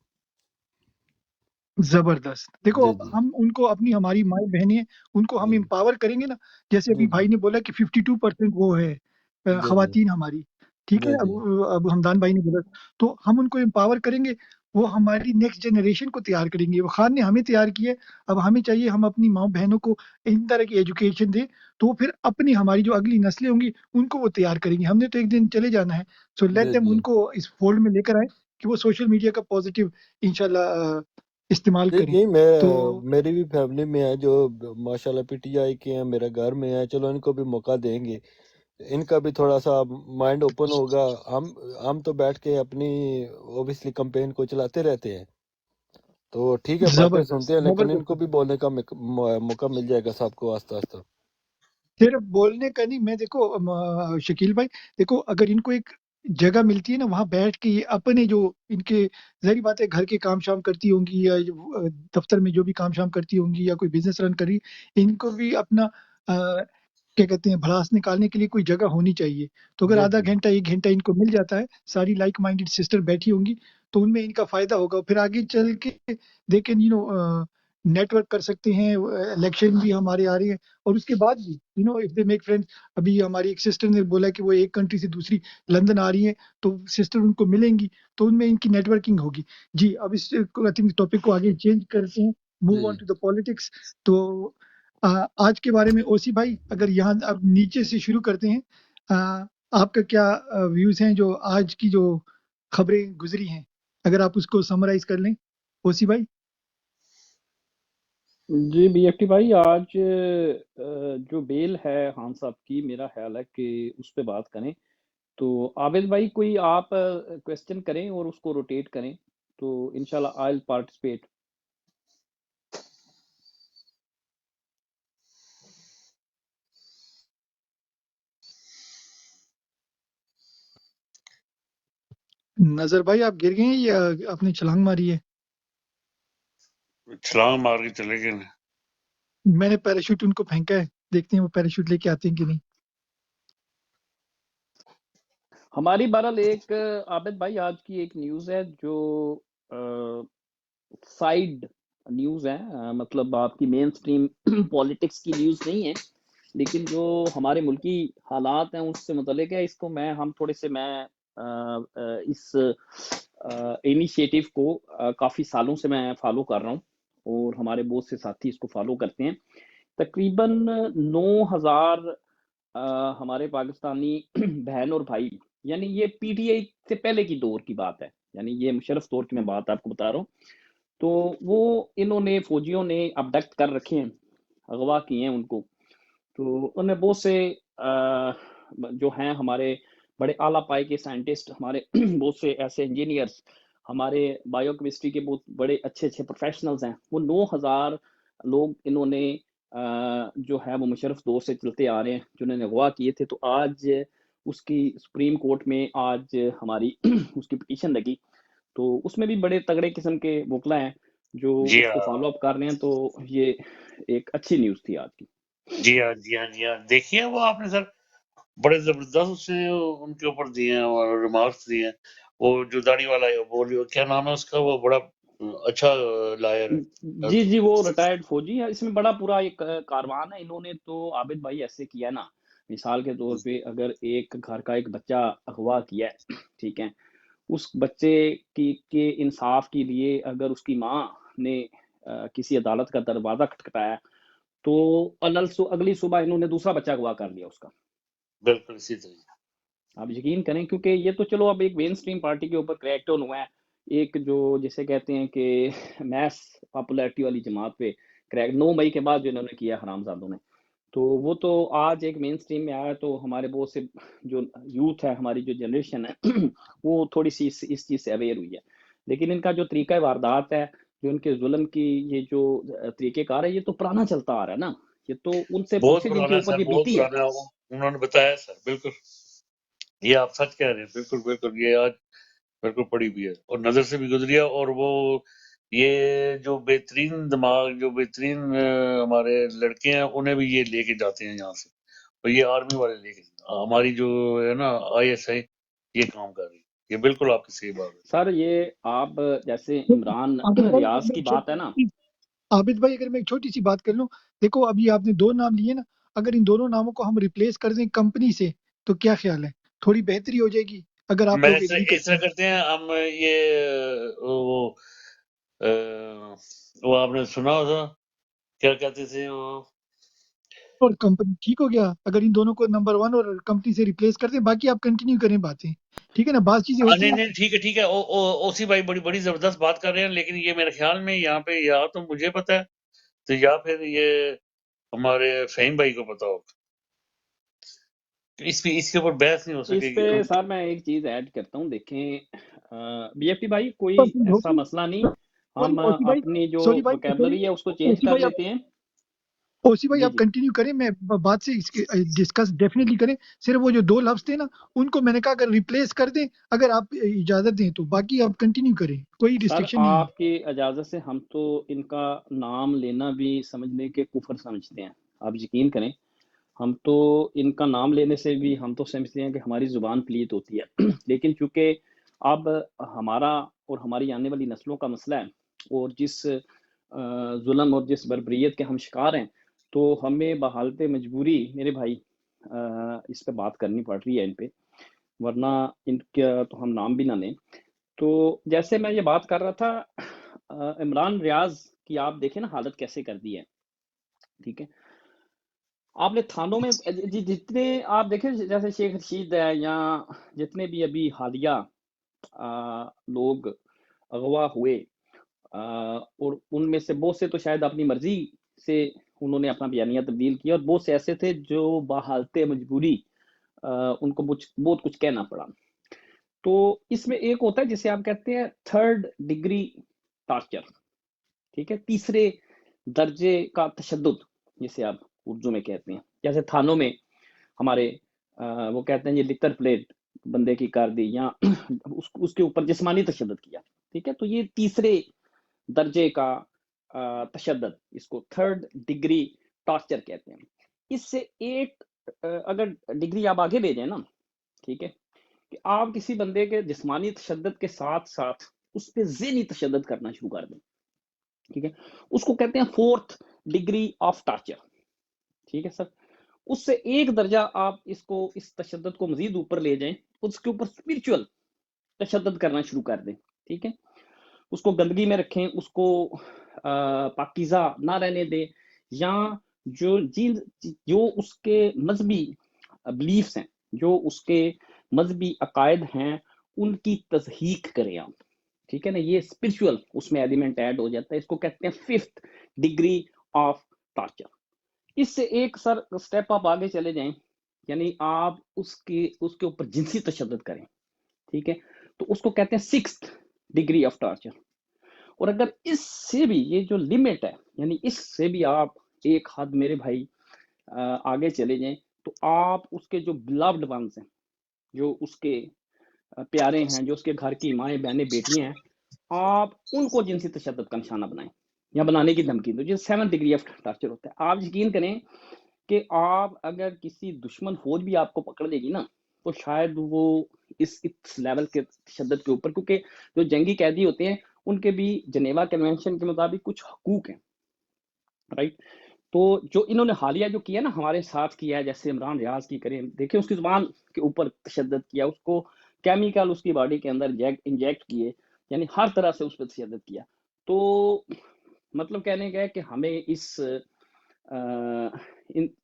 زبردست. دیکھو جی اب جی ہم ان کو اپنی ہماری مائیں بہنیں ہیں، ان کو ہم جی امپاور کریں گے نا. جیسے جی ابھی جی بھائی نے بولا کہ 52% وہ ہے جی جی خواتین ہماری، ٹھیک ہے. جی جی اب حمدان بھائی نے بولا تو ہم ان کو امپاور کریں گے. وہ ہماری نیکسٹ جنریشن کو تیار کریں گے. وہ خان نے ہمیں تیار کیے، اب ہمیں چاہیے ہم اپنی ماں بہنوں کو ان طرح کی ایجوکیشن دیں، تو وہ پھر اپنی ہماری جو اگلی نسلیں ہوں گی ان کو وہ تیار کریں گے. ہم نے تو ایک دن چلے جانا ہے. سو لیٹ جی دیم جی ان کو اس فولڈ میں لے کر آئیں کہ وہ سوشل میڈیا کا پازیٹیو انشاءاللہ استعمال جی کریں. جی. تو میری بھی فیملی میں ہے جو ماشاء اللہ پی ٹی آئی کے ہیں، میرے گھر میں ہے. چلو ان کو بھی موقع دیں گے، ان کا بھی تھوڑا سا مائنڈ اوپن ہوگا. ہم تو بیٹھ کے اپنی اوبیسلی کمپین کو چلاتے رہتے ہیں، تو ٹھیک ہے باتیں سنتے زبردست ہیں، لیکن ان زبردست. کو بھی بولنے کا موقع مل جائے گا سب کو آہستہ آہستہ. صرف بولنے کا نہیں، میں دیکھو شکیل بھائی، دیکھو اگر ان کو ایک جگہ ملتی ہے نا وہاں بیٹھ کے یہ اپنے جو ان کے ظاہری بات ہے گھر کے کام شام کرتی ہوں گی یا دفتر میں جو بھی کام شام کرتی ہوں گی یا کوئی بزنس رن کری، ان کو بھی اپنا کیا کہتے ہیں بھڑاس نکالنے کے لیے کوئی جگہ ہونی چاہیے. تو اگر جی آدھا جی گھنٹہ 1 گھنٹہ ان کو مل جاتا ہے، ساری لائک مائنڈیڈ سسٹر بیٹھی ہوں گی، تو ان میں ان کا فائدہ ہوگا. پھر آگے چل کے دیکھیں نیٹ ورک کر سکتے ہیں. الیکشن بھی ہمارے آ رہے ہیں، اور اس کے بعد بھی اف دے میک فرینڈ. ابھی ہماری ایک سسٹر نے بولا کہ وہ ایک کنٹری سے دوسری لندن آ رہی ہیں، تو سسٹر ان کو ملیں گی، تو ان میں ان کی نیٹ ورکنگ ہوگی. جی اب اس ٹاپک کو آگے چینج کرتے ہیں، جی move on to the politics. تو آج کے بارے میں اوسی بھائی اگر یہاں اب نیچے سے شروع کرتے ہیں، آپ کا کیا ویوز ہیں جو آج کی جو خبریں گزری ہیں، اگر آپ اس کو سمرائز کر لیں اوسی بھائی. جی بی ایف ٹی بھائی، آج جو بیل ہے خان صاحب کی، میرا خیال ہے کہ اس پہ بات کریں. تو عابد بھائی کوئی آپ کویسچن کریں اور اس کو روٹیٹ کریں، تو انشاءاللہ آئی ول پارٹیسپیٹ. نظر بھائی آپ گر گئے ہیں یا آپ نے چھلانگ ماری ہے؟ چھلانگ مار کے چلے گئے نا. میں نے پیراشوٹ ان کو پھینکا ہے، دیکھتے ہیں وہ پیراشوٹ لے کے آتے ہیں کہ نہیں. ہماری بہرحال ایک عابد بھائی آج کی ایک نیوز ہے جو سائیڈ نیوز ہے، مطلب آپ کی مین سٹریم پولیٹکس کی نیوز نہیں ہے، لیکن جو ہمارے ملکی حالات ہیں اس سے متعلق ہے. اس کو ہم تھوڑے سے میں اس انیشیٹو کو کافی سالوں سے میں فالو کر رہا ہوں، اور ہمارے بہت سے ساتھی اس کو فالو کرتے ہیں. تقریباً 9,000 ہمارے پاکستانی بہن اور بھائی، یعنی یہ پی ٹی آئی سے پہلے کی دور کی بات ہے، یعنی یہ مشرف دور کی میں بات آپ کو بتا رہا ہوں. تو وہ انہوں نے فوجیوں نے ابڈکٹ کر رکھے ہیں، اغوا کیے ہیں ان کو. تو انہیں بہت سے جو ہیں ہمارے بڑے اعلیٰ پائے کے سائنٹسٹ، ہمارے بہت سے ایسے انجینئرس، ہمارے بایو کیمسٹری کے بہت بڑے اچھے اچھے پروفیشنلز ہیں، وہ 9,000 لوگ انہوں نے جو ہے وہ مشرف دور سے چلتے آ رہے ہیں جنہوں نے اغوا کیے تھے. تو آج اس کی سپریم کورٹ میں آج ہماری اس کی پٹیشن لگی، تو اس میں بھی بڑے تگڑے قسم کے وکلا ہیں جو جی اس کو ہاں فالو اپ کر رہے ہیں. تو یہ ایک اچھی نیوز تھی آج کی. جی ہاں جی ہاں جی ہاں. دیکھیے وہ آپ نے سر بڑے زبردست اس نے ان کے اوپر دیے ہیں اور ریمارکس دیے ہیں. وہ جو داڑھی والا ہے وہ کیا نام ہے اس کا، وہ بڑا اچھا لائر ہے. جی جی، وہ ریٹائرڈ فوجی ہے. اس میں بڑا پورا ایک کاروان ہے. انہوں نے تو عابد بھائی ایسے کیا نا، مثال کے طور پہ اگر ایک گھر کا ایک بچہ اغوا کیا ہے، ٹھیک ہے، اس بچے کے انصاف کے لیے اگر اس کی ماں نے کسی عدالت کا دروازہ کھٹکھٹایا، تو اگلی صبح انہوں نے دوسرا بچہ اغوا کر لیا اس کا. بالکل اسی طرح. آپ یقین کریں، کیونکہ یہ تو چلو اب ایک مین سٹریم پارٹی کے اوپر کریک ڈاؤن ہوا ہے، ایک جو جسے کہتے ہیں کہ میس پاپولیرٹی والی جماعت پہ کریک 9 مئی کے بعد جو انہوں نے کیا حرام زادوں نے. تو وہ تو آج ایک مین سٹریم میں آیا تو ہمارے بہت سے جو یوتھ ہے، ہماری جو جنریشن ہے وہ تھوڑی سی اس چیز سے اویئر ہوئی ہے، لیکن ان کا جو طریقہ واردات ہے، جو ان کے ظلم کی یہ جو طریقہ کار ہے، یہ تو پرانا چلتا آ رہا ہے نا، یہ تو ان سے بہت پوچھے جن کے پرانا ہے اوپر سر، یہ بہت بیتی ہے۔ پرانا ہے، انہوں نے بتایا سر، بالکل یہ آپ سچ کہہ رہے ہیں، بالکل بالکل یہ آج بالکل پڑی ہوئی ہے اور نظر سے بھی گزری ہے، اور وہ یہ جو بہترین دماغ، جو بہترین ہمارے لڑکے ہیں، انہیں بھی یہ لے کے جاتے ہیں یہاں سے، اور یہ آرمی والے لے کے، ہماری جو ہے نا ISI یہ کام کر رہی ہے، یہ بالکل آپ کی صحیح بات ہے۔ سر یہ آپ جیسے عمران عابد بھائی ریاض کی بات ہے نا، عابد بھائی اگر میں ایک چھوٹی سی بات کر لوں، دیکھو ابھی آپ نے 2 نام لیے نا، اگر ان دونوں ناموں کو ہم ریپلیس کر دیں کمپنی سے تو کیا خیال ہے؟ تھوڑی بہتری ہو جائے گی اگر آپ میں لوگ ایگری اس کرتے طرح ہیں۔ کرتے ہیں ہم، یہ وہ آپ نے سنا ہوگا، کیا کہتے تھے وہ، اور کمپنی ٹھیک ہو گیا اگر ان دونوں کو نمبر 1 اور کمپنی سے ریپلیس کر دیں، باقی آپ کنٹینیو کریں باتیں، ٹھیک ہے نا؟ بعض چیزیں ہوتی نہیں ہیں نہیں ٹھیک ہے ٹھیک ہے، اوسی بھائی بڑی بڑی زبردست بات کر رہے ہیں، لیکن یہ میرے خیال میں یہاں پہ یا تو مجھے پتا ہے تو یا پھر یہ ہمارے فہیم بھائی کو پتا ہوگا، اس کے اوپر بحث نہیں ہو سکے اس گی، پہ کیونکہ سر میں ایک چیز ایڈ کرتا ہوں، دیکھیں بی ایف ٹی بھائی کوئی ایسا ہوگی۔ مسئلہ نہیں، ہم اوسی بھائی اپنی جو سوری بھائی وکیبلری ہے اس کو چینج اوسی کر بھائی لیتے ہیں۔ اوسی بھائی جی آپ جی کنٹینیو کریں، میں بات سے اس کے ڈسکس ڈیفینیٹلی کریں، صرف وہ جو 2 لفظ تھے نا ان کو میں نے کہا اگر ریپلیس کر دیں، اگر آپ اجازت دیں تو، باقی آپ کنٹینیو کریں، کوئی سر ریسٹرکشن نہیں ہے۔ آپ کی اجازت سے ہم تو ان کا نام لینا بھی سمجھنے کے کفر سمجھتے ہیں، آپ یقین کریں، ہم تو ان کا نام لینے سے بھی ہم تو سمجھتے ہیں کہ ہماری زبان پلیت ہوتی ہے لیکن چونکہ اب ہمارا اور ہماری آنے والی نسلوں کا مسئلہ ہے، اور جس ظلم اور جس بربریت کے ہم شکار ہیں، تو ہمیں بحالت مجبوری میرے بھائی اس پہ بات کرنی پڑ رہی ہے ان پہ، ورنہ ان کا تو ہم نام بھی نہ لیں۔ تو جیسے میں یہ بات کر رہا تھا، عمران ریاض کی آپ دیکھیں نا حالت کیسے کر دی ہے، ٹھیک ہے، آپ نے تھانوں میں جتنے آپ دیکھیں جیسے شیخ رشید ہے یا جتنے بھی ابھی حالیہ لوگ اغوا ہوئے، اور ان میں سے بہت سے تو شاید اپنی مرضی سے انہوں نے اپنا بیانیہ تبدیل کیا، اور بہت سے ایسے تھے جو بحالت مجبوری ان کو بہت کچھ کہنا پڑا۔ تو اس میں ایک ہوتا ہے جسے آپ کہتے ہیں 3rd ڈگری ٹارچر، ٹھیک ہے، تیسرے درجے کا تشدد جسے آپ اردو میں کہتے ہیں، جیسے تھانوں میں ہمارے وہ کہتے ہیں یہ لکر پلیٹ بندے کی کر دی یا اس کے اوپر جسمانی تشدد کیا، ٹھیک ہے، تو یہ تیسرے درجے کا تشدد، اس کو 3rd ڈگری ٹارچر کہتے ہیں۔ اس سے ایک اگر ڈگری آپ آگے لے جائیں نا، ٹھیک ہے، کہ آپ کسی بندے کے جسمانی تشدد کے ساتھ ساتھ اس پہ ذہنی تشدد کرنا شروع کر دیں، ٹھیک ہے، اس کو کہتے ہیں 4th ڈگری آف ٹارچر، ٹھیک ہے سر۔ اس سے ایک درجہ آپ اس تشدد کو مزید اوپر لے جائیں، اس کے اوپر اسپرچول تشدد کرنا شروع کر دیں، ٹھیک ہے، اس کو گندگی میں رکھیں، اس کو پاکیزہ نہ رہنے دیں، یا جو اس کے مذہبی بلیفس ہیں، جو اس کے مذہبی عقائد ہیں، ان کی تصحیح کریں آپ، ٹھیک ہے نا، یہ اسپرچول اس میں ایلیمنٹ ایڈ ہو جاتا ہے، اس کو کہتے ہیں 5th ڈگری آف ٹارچر۔ اس سے ایک سر سٹیپ آپ آگے چلے جائیں، یعنی آپ اس کے اوپر جنسی تشدد کریں، ٹھیک ہے، تو اس کو کہتے ہیں 6th ڈگری آف ٹارچر۔ اور اگر اس سے بھی یہ جو لمٹ ہے، یعنی اس سے بھی آپ ایک حد میرے بھائی آگے چلے جائیں، تو آپ اس کے جو بلوڈ ونس ہیں، جو اس کے پیارے ہیں، جو اس کے گھر کی مائیں بہنیں بیٹیاں ہیں، آپ ان کو جنسی تشدد کا نشانہ بنائیں یا بنانے کی دھمکی دو، جو 7th ڈگری آف ٹارچر ہوتا ہے۔ آپ یقین کریں کہ آپ اگر کسی دشمن فوج بھی آپ کو پکڑ لے گی نا، تو شاید وہ اس لیول کے تشدد کے اوپر، کیونکہ جو جنگی قیدی ہوتے ہیں ان کے بھی جنیوا کنونشن کے مطابق کچھ حقوق ہیں، رائٹ، تو جو انہوں نے حالیہ جو کیا نا ہمارے ساتھ کیا ہے، جیسے عمران ریاض کی کریں، دیکھیں اس کی زبان کے اوپر تشدد کیا، اس کو کیمیکل اس کی باڈی کے اندر انجیکٹ کیے، یعنی ہر طرح سے اس پہ تشدد کیا۔ تو مطلب کہنے کا ہے کہ ہمیں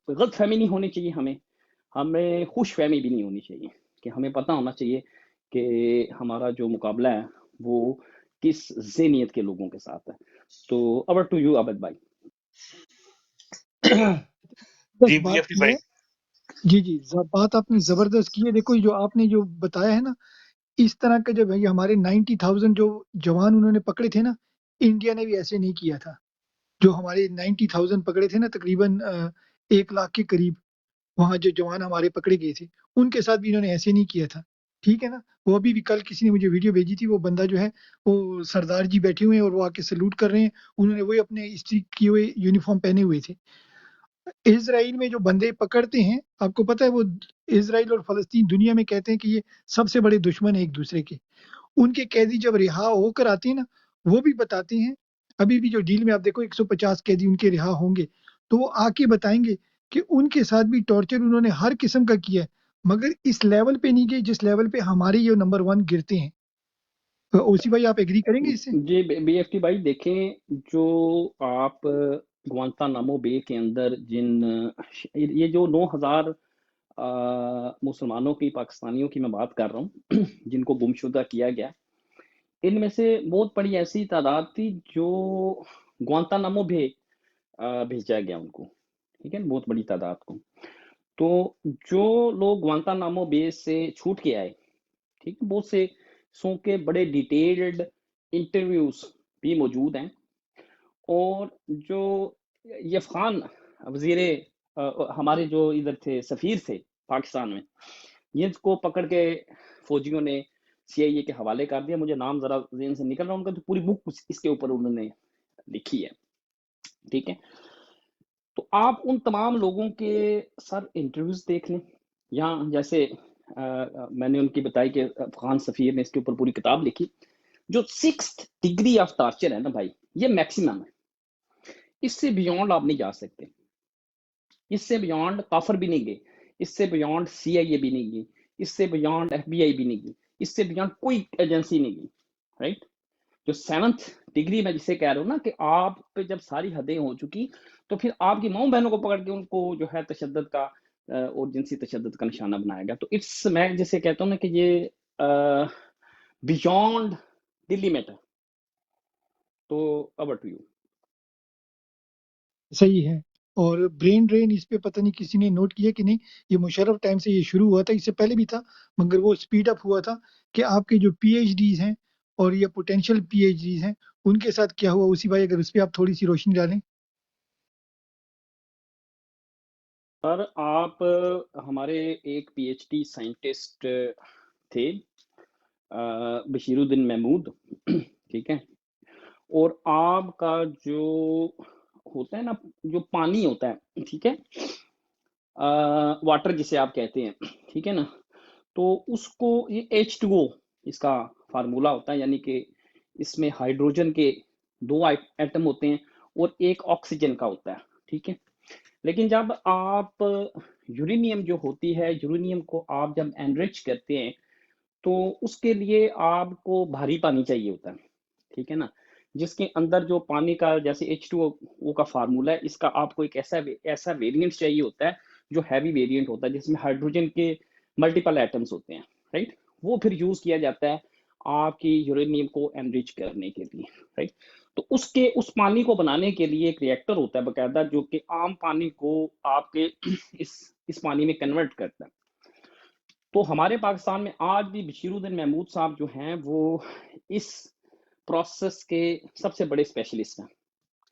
غلط فہمی نہیں ہونی چاہیے، ہمیں خوش فہمی بھی نہیں ہونی چاہیے، کہ ہمیں پتہ ہونا چاہیے کہ ہمارا جو مقابلہ ہے وہ کس ذہنیت کے لوگوں کے ساتھ ہے۔ تو اوور ٹو یو عابد بھائی۔ بس جی بات BFT یہ بھائی ہے جی بات آپ نے زبردست کی ہے. دیکھو جو آپ نے جو بتایا ہے نا اس طرح کا جب ہمارے 90,000 جو جوان انہوں نے پکڑے تھے نا انڈیا نے بھی ایسے نہیں کیا تھا. جو ہمارے 90,000 پکڑے تھے نا تقریباً 1 لاکھ کے قریب وہاں جو جوان ہمارے پکڑے گئے تھے ان کے ساتھ بھی انہوں نے ایسے نہیں کیا تھا. ٹھیک ہے نا. وہ ابھی بھی کل کسی نے مجھے ویڈیو بھیجی تھی. وہ بندہ جو ہے وہ سردار جی بیٹھے ہوئے ہیں اور وہ آ کے سلوٹ کر رہے ہیں. انہوں نے وہی اپنے استری کیے ہوئے یونیفارم پہنے ہوئے تھے. اسرائیل میں جو بندے پکڑتے ہیں آپ کو پتہ ہے وہ اسرائیل اور فلسطین دنیا میں کہتے ہیں کہ یہ سب سے بڑے دشمن ہیں ایک دوسرے کے. ان کے قیدی جب رہا ہو کر آتے ہیں نا وہ بھی بتاتے ہیں. ابھی بھی جو ڈیل میں آپ دیکھو 150 قیدی ان کے رہا ہوں گے تو وہ آ کے بتائیں گے کہ ان کے ساتھ بھی ٹارچر انہوں نے ہر قسم کا کیا ہے مگر اس لیول پہ نہیں گئے جس لیول پہ ہمارے یہ نمبر 1 گرتے ہیں. اوسی بھائی آپ ایگری کریں گے اس سے؟ جی BFT بھائی دیکھیں جو آپ گوانتانامو بے کے اندر جن یہ جو 9,000 مسلمانوں کی پاکستانیوں کی میں بات کر رہا ہوں جن کو گمشدہ کیا گیا ان میں سے بہت بڑی ایسی تعداد تھی جو گوانتانامو بے بھیجا گیا ان کو. ٹھیک ہے نا بہت بڑی تعداد کو. تو جو لوگ گوانتانامو بے سے چھوٹ کے آئے ٹھیک ہے بہت سے سو کے بڑے ڈیٹیلڈ انٹرویوز بھی موجود ہیں. اور جو یہ افغان وزیر ہمارے جو ادھر تھے سفیر تھے پاکستان میں جن کو پکڑ کے فوجیوں نے CIA کے حوالے کر دیا. مجھے نام ذرا ذہن سے نکل رہا ان کا تو پوری بک اس کے اوپر انہوں نے لکھی ہے. ٹھیک ہے تو آپ ان تمام لوگوں کے سر انٹرویوز دیکھ لیں. یہاں جیسے میں نے ان کی بتائی کہ افغان سفیر نے اس کے اوپر پوری کتاب لکھی. جو 6th ڈگری آف ٹارچر ہے نا بھائی یہ میکسیمم ہے. اس سے بیونڈ آپ نہیں جا سکتے. اس سے بیونڈ کافر بھی نہیں گئے. اس سے بیونڈ CIA بھی نہیں گئی. اس سے بیونڈ FBI بھی نہیں گئی. اس سے بیونڈ کوئی ایجنسی نہیں گئی. رائٹ جو 7th ڈگری میں جسے کہہ رہا ہوں نا کہ آپ پہ جب ساری حدیں ہو چکی تو پھر آپ کی ماؤں بہنوں کو پکڑ کے ان کو جو ہے تشدد کا اور جنسی تشدد کا نشانہ بنایا گیا. تو اٹس میں جسے کہتا ہوں نا کہ یہ بیونڈ دی لمٹ ہے. تو اوور ٹو یو. صحیح ہے. اور برین ڈرین اس پہ پتہ نہیں کسی نے نوٹ کیا کہ نہیں یہ مشرف ٹائم سے یہ شروع ہوا تھا. اس سے پہلے بھی تھا مگر وہ سپیڈ اپ ہوا تھا کہ آپ کے جو PhDs ہیں اور یہ پوٹینشیل PhDs ہیں ان کے ساتھ کیا ہوا. اسی بھائی اگر اس پہ آپ تھوڑی سی روشنی ڈالیں. سر آپ ہمارے ایک PhD سائنٹسٹ تھے بشیر الدین محمود. ٹھیک ہے اور آپ کا جو ہوتا ہے نا جو پانی ہوتا ہے ٹھیک ہے واٹر جسے آپ کہتے ہیں ٹھیک ہے نا تو اس کو یہ H2O اس کا فارمولا ہوتا ہے. یعنی کہ اس میں ہائیڈروجن کے 2 ایٹم ہوتے ہیں اور ایک آکسیجن کا ہوتا ہے. ٹھیک ہے لیکن جب آپ یورینیم جو ہوتی ہے یورینیم کو آپ جب انرچ کرتے ہیں تو اس کے لیے آپ کو بھاری پانی چاہیے ہوتا ہے. ٹھیک ہے نا جس کے اندر جو پانی کا جیسے H2O کا فارمولا ہے اس کا آپ کو ایک ایسا ویریئنٹ چاہیے ہوتا ہے جو ہیوی ویریئنٹ ہوتا ہے جس میں ہائیڈروجن کے ملٹیپل ایٹمز ہوتے ہیں. رائٹ وہ پھر یوز کیا جاتا ہے آپ کی یورینیم کو انرچ کرنے کے لیے. رائٹ تو اس پانی کو بنانے کے لیے ایک ریئیکٹر ہوتا ہے باقاعدہ جو کہ عام پانی کو آپ کے اس پانی میں کنورٹ کرتا ہے. تو ہمارے پاکستان میں آج بھی بشیر الدین محمود صاحب جو ہیں وہ اس پروسیس کے سب سے بڑے اسپیشلسٹ ہیں.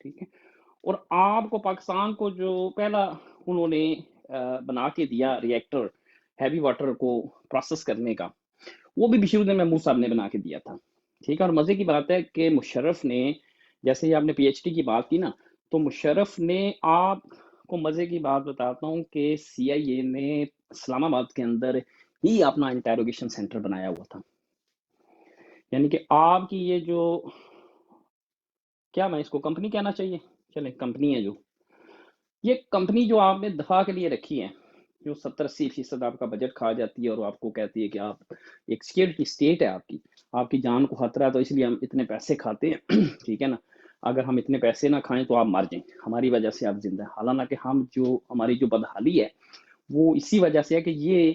ٹھیک ہے اور آپ کو پاکستان کو جو پہلا انہوں نے بنا کے دیا ریئیکٹر ہیوی واٹر کو پروسیس کرنے کا وہ بھی بشیر الدین محمود صاحب نے بنا کے دیا تھا. ٹھیک ہے اور مزے کی بات ہے کہ مشرف نے جیسے ہی آپ نے PhD کی بات کی نا تو مشرف نے آپ کو مزے کی بات بتاتا ہوں کہ CIA نے اسلام آباد کے اندر ہی اپنا انٹیروگیشن سینٹر بنایا ہوا تھا. یعنی کہ آپ کی یہ جو کیا میں اس کو کمپنی کہنا چاہیے چلیں کمپنی ہے جو یہ کمپنی جو آپ نے دفاع کے لیے رکھی ہے جو 70-80% آپ کا بجٹ کھا جاتی ہے اور آپ کو کہتی ہے کہ آپ ایک سیکیورٹی اسٹیٹ ہے آپ کی جان کو خطرہ ہے تو اس لیے ہم اتنے پیسے کھاتے ہیں. ٹھیک ہے نا اگر ہم اتنے پیسے نہ کھائیں تو آپ مر جائیں ہماری وجہ سے آپ زندہ ہیں. حالانکہ ہماری جو بدحالی ہے وہ اسی وجہ سے ہے کہ یہ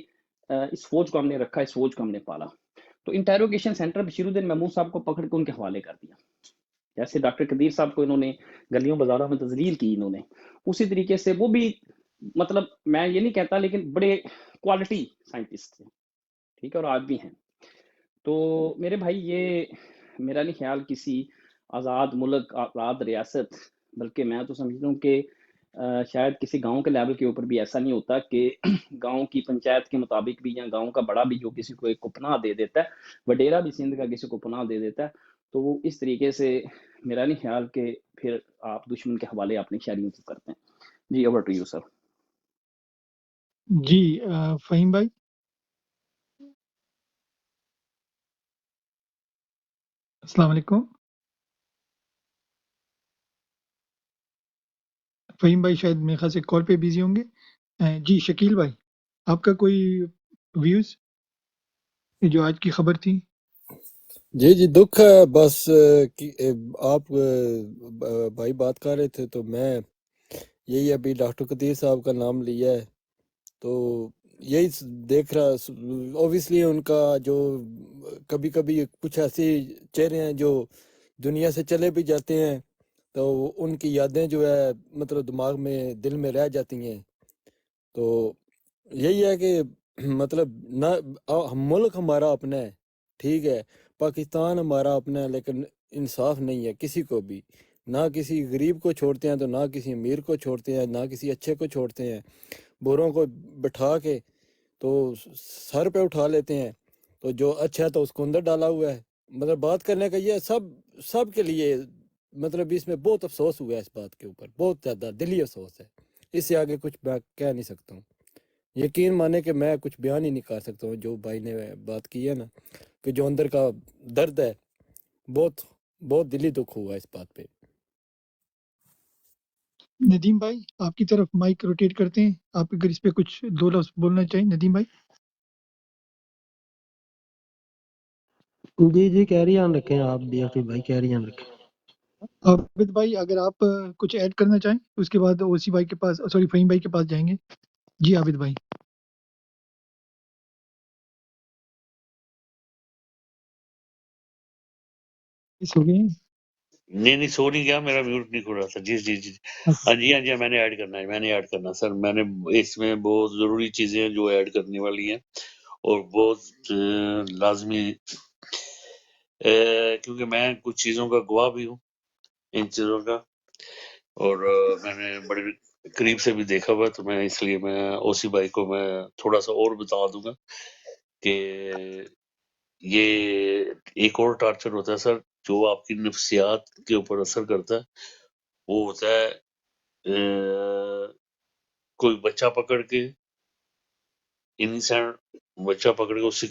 اس فوج کو ہم نے رکھا اس فوج کو ہم نے پالا. تو انٹیروگیشن سینٹر بشیر الدین محمود صاحب کو پکڑ کے ان کے حوالے کر دیا. جیسے ڈاکٹر قدیر صاحب کو انہوں نے گلیوں بازاروں میں تذلیل کی انہوں نے اسی طریقے سے وہ بھی مطلب میں یہ نہیں کہتا، لیکن بڑے کوالٹی سائنٹسٹ تھے، ٹھیک ہے، اور آج بھی ہیں. تو میرے بھائی یہ میرا نہیں خیال کسی آزاد ملک، آزاد ریاست، بلکہ میں تو سمجھتا ہوں کہ شاید کسی گاؤں کے لیول کے اوپر بھی ایسا نہیں ہوتا کہ گاؤں کی پنچایت کے مطابق بھی، یا گاؤں کا بڑا بھی جو کسی کو ایک کو پناہ دے دیتا ہے، وڈیرا بھی سندھ کا کسی کو پناہ دے دیتا ہے، تو وہ اس طریقے سے میرا نہیں خیال کہ پھر آپ دشمن کے حوالے اپنی شہریوں کو کرتے ہیں. G over to you sir. جی فہیم بھائی. السلام علیکم. فہیم بھائی شاید میرے خیال سے کال پہ بزی ہوں گے. جی شکیل بھائی، آپ کا کوئی ویوز جو آج کی خبر تھی؟ جی دکھ ہے بس کہ آپ بھائی بات کر رہے تھے تو میں یہی ابھی ڈاکٹر قدیر صاحب کا نام لیا ہے، تو یہی دیکھ رہا. اوبیسلی ان کا جو کبھی کبھی کچھ ایسے چہرے ہیں جو دنیا سے چلے بھی جاتے ہیں، تو ان کی یادیں جو ہے مطلب دماغ میں، دل میں رہ جاتی ہیں. تو یہی ہے کہ مطلب نہ ملک ہمارا اپنا ہے، ٹھیک ہے، پاکستان ہمارا اپنا ہے، لیکن انصاف نہیں ہے کسی کو بھی. نہ کسی غریب کو چھوڑتے ہیں، تو نہ کسی امیر کو چھوڑتے ہیں، نہ کسی اچھے کو چھوڑتے ہیں. بوروں کو بٹھا کے تو سر پہ اٹھا لیتے ہیں، تو جو اچھا ہے تو اس کو اندر ڈالا ہوا ہے. مطلب بات کرنے کا یہ سب کے لیے مطلب اس میں بہت افسوس ہوا ہے، اس بات کے اوپر بہت زیادہ دلی افسوس ہے. اس سے آگے کچھ میں کہہ نہیں سکتا ہوں. یقین مانے کہ میں کچھ بیان ہی نہیں کر سکتا ہوں. جو بھائی نے بات کی ہے نا، کہ جو اندر کا درد ہے، بہت بہت دلی دکھ ہوا ہے اس بات پہ. ندیم بھائی آپ کی طرف مائک روٹیٹ کرتے ہیں، آپ اگر اس پہ کچھ دو لفظ بولنا چاہیں. ندیم بھائی. جی کیری آن رکھیں آپ بھی، بھائی کیری آن رکھیں. عابد بھائی اگر آپ کچھ ایڈ کرنا چاہیں اس کے بعد اوسی بھائی کے پاس، سوری فہیم بھائی کے پاس جائیں گے. جی عابد بھائی. اس ہو گئے ہیں؟ نہیں سو نہیں گیا، میرا میوٹ نہیں کھل رہا تھا. جی ہاں جی میں نے ایڈ کرنا ہے سر. میں نے اس میں بہت ضروری چیزیں جو ایڈ کرنے والی ہیں، اور بہت لازمی، کیونکہ میں کچھ چیزوں کا گواہ بھی ہوں ان چیزوں کا، اور میں نے بڑے قریب سے بھی دیکھا ہوا، تو میں اس لیے میں اوسی بھائی کو میں تھوڑا سا اور بتا دوں گا کہ یہ ایک اور ٹارچر ہوتا ہے سر، جو آپ کی نفسیات کے اوپر اثر کرتا ہے. وہ ہوتا ہے کوئی بچہ پکڑ کے، انسان بچہ پکڑ کے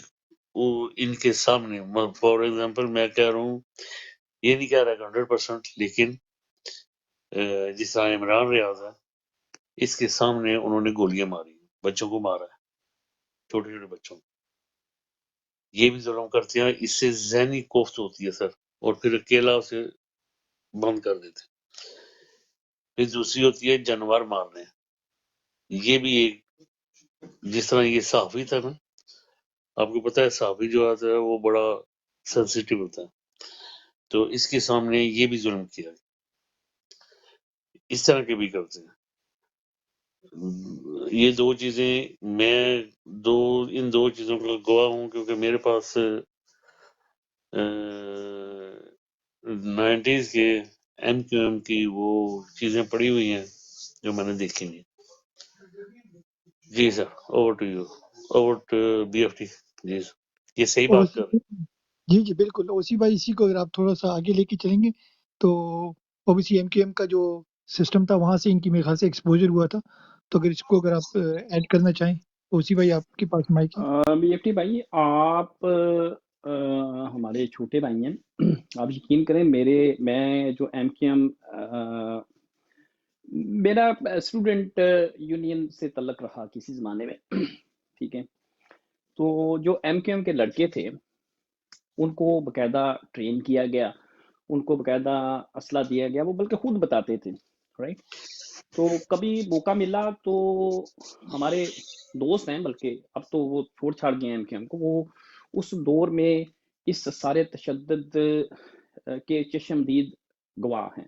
وہ ان کے سامنے، فار ایگزامپل میں کہہ رہا ہوں، یہ نہیں کہہ رہا کہ 100%، لیکن جس طرح عمران ریاض ہے، اس کے سامنے انہوں نے گولیاں ماری، بچوں کو مارا ہے، چھوٹے چھوٹے بچوں کو. یہ بھی ظلم کرتے ہیں، اس سے ذہنی کوفت ہوتی ہے سر، اور پھر اکیلا اسے بند کر دیتے ہیں. پھر دوسری ہوتی ہے جانور مارنے. یہ بھی ایک، جس طرح یہ صحافی تھا نا، آپ کو پتہ ہے صحافی جو آتا ہے وہ بڑا سینسیٹیو ہوتا ہے، تو اس کے سامنے یہ بھی ظلم کیا ہے. اس طرح کے بھی کرتے ہیں. یہ دو چیزیں، میں ان دو چیزوں کا گواہ ہوں، کیونکہ میرے پاس 90s کے MQM کی وہ چیزیں پڑی ہوئی ہیں جو میں نے دیکھی ہیں. جی sir over to you, over to BFT. جی سر، یہ صحیح بات کر رہے ہیں. جی بالکل اوسی بھائی، اسی کو اگر آپ تھوڑا سا آگے لے کے چلیں گے تو اوبیسی MQM کا جو سسٹم تھا وہاں سے ان کی میرے خیال سے ایکسپوجر ہوا تھا. تو اگر اس کو اگر آپ ایڈ کرنا چاہیں اوسی بھائی، آپ کے پاس مائک ہے. BFT بھائی آپ ہمارے چھوٹے بھائی ہیں. آپ یقین کریں میں جو MQM میرا اسٹوڈنٹ یونین سے تعلق رہا کسی زمانے میں، ٹھیک ہے. تو جو MQM کے لڑکے تھے ان کو باقاعدہ ٹرین کیا گیا، ان کو باقاعدہ اسلحہ دیا گیا، وہ بلکہ خود بتاتے تھے، رائٹ. تو کبھی موقع ملا تو ہمارے دوست ہیں، بلکہ اب تو وہ چھوڑ چھاڑ گئے ہیں MQM کو، وہ اس دور میں اس سارے تشدد کے چشمدید گواہ ہیں.